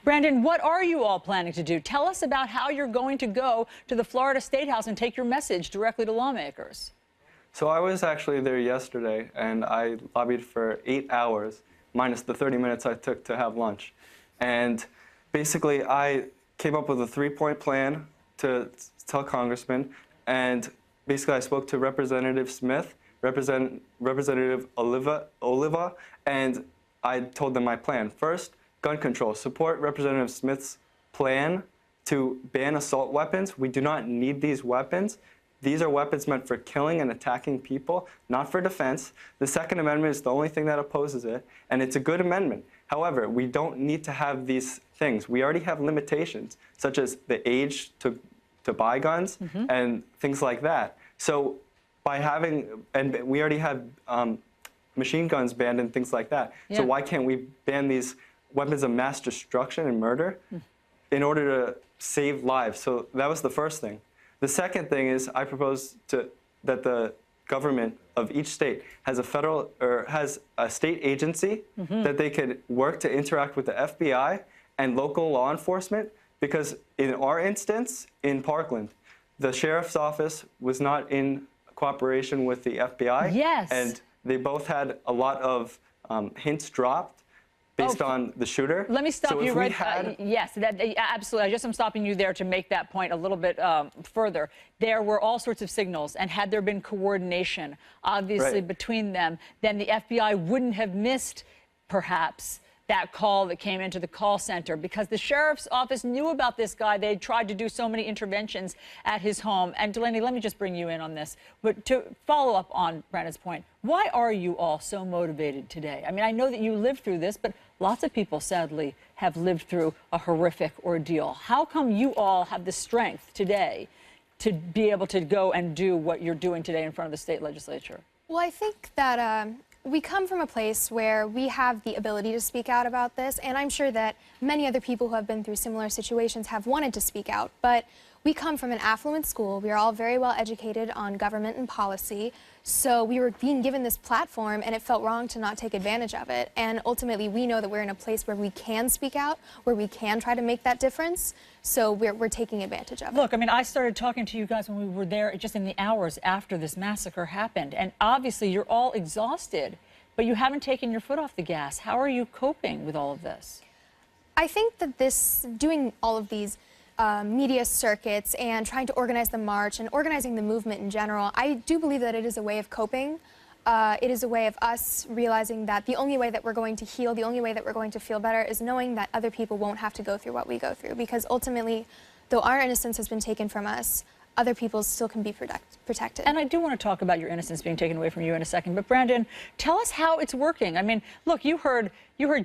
Brandon, what are you all planning to do? Tell us about how you're going to go to the Florida State House and take your message directly to lawmakers. So I was actually there yesterday, and I lobbied for 8 hours, minus the 30 minutes I took to have lunch. And basically, I came up with a 3-point plan to tell congressmen, and basically I spoke to Representative Smith, Representative Oliva, and I told them my plan. First, gun control. Support Representative Smith's plan to ban assault weapons. We do not need these weapons. These are weapons meant for killing and attacking people, not for defense. The Second Amendment is the only thing that opposes it, and it's a good amendment. However, we don't need to have these things. We already have limitations, such as the age to buy guns and things like that. So by having, and we already have machine guns banned and things like that. Yeah. So why can't we ban these weapons of mass destruction and murder in order to save lives? So that was the first thing. The second thing is I propose that the government of each state has a federal or has a state agency that they could work to interact with the FBI and local law enforcement, because in our instance in Parkland, the sheriff's office was not in cooperation with the FBI. Yes. And they both had a lot of hints dropped based on the shooter. Let me stop you right there. Yes, absolutely. I'm stopping you there to make that point a little bit further. There were all sorts of signals, and had there been coordination, obviously, between them, then the FBI wouldn't have missed, perhaps, that call that came into the call center, because the sheriff's office knew about this guy. They tried to do so many interventions at his home. And Delaney, let me just bring you in on this. But to follow up on Brandon's point, why are you all so motivated today? I mean, I know that you lived through this, but lots of people, sadly, have lived through a horrific ordeal. How come you all have the strength today to be able to go and do what you're doing today in front of the state legislature? Well, I think that we come from a place where we have the ability to speak out about this, and I'm sure that many other people who have been through similar situations have wanted to speak out, but we come from an affluent school. We are all very well educated on government and policy, so we were being given this platform, and it felt wrong to not take advantage of it. And ultimately, we know that we're in a place where we can speak out, where we can try to make that difference, so we're taking advantage of it. Look, I mean, I started talking to you guys when we were there just in the hours after this massacre happened, and obviously you're all exhausted, but you haven't taken your foot off the gas. How are you coping with all of this? I think that doing all of these media circuits and trying to organize the march and organizing the movement in general, I do believe that it is a way of coping. It is a way of us realizing that the only way that we're going to heal, the only way that we're going to feel better is knowing that other people won't have to go through what we go through. Because ultimately, though our innocence has been taken from us, other people still can be protected. And I do want to talk about your innocence being taken away from you in a second. But Brandon, tell us how it's working. I mean, look, you heard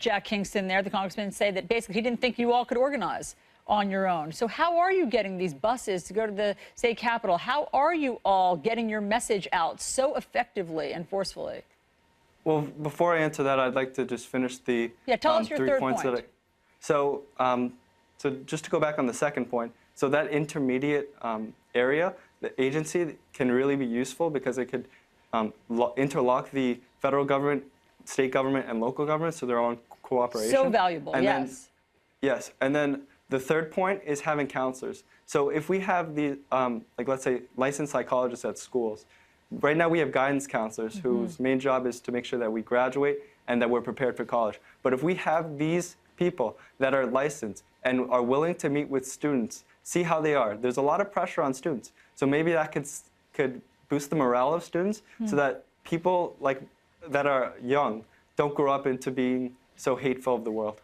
Jack Kingston there, the congressman, say that basically he didn't think you all could organize on your own. So how are you getting these buses to go to the state capitol? How are you all getting your message out so effectively and forcefully? Well, before I answer that, I'd like to just finish the tell us your 3 third points point. So just to go back on the second point, so that intermediate area, the agency can really be useful because it could interlock the federal government, state government, and local government, so they're all in cooperation. So valuable, and yes. Yes, and then the third point is having counselors. So if we have the, like let's say, licensed psychologists at schools, right now we have guidance counselors whose main job is to make sure that we graduate and that we're prepared for college. But if we have these people that are licensed and are willing to meet with students, see how they are, there's a lot of pressure on students. So maybe that could boost the morale of students so that people that are young don't grow up into being so hateful of the world.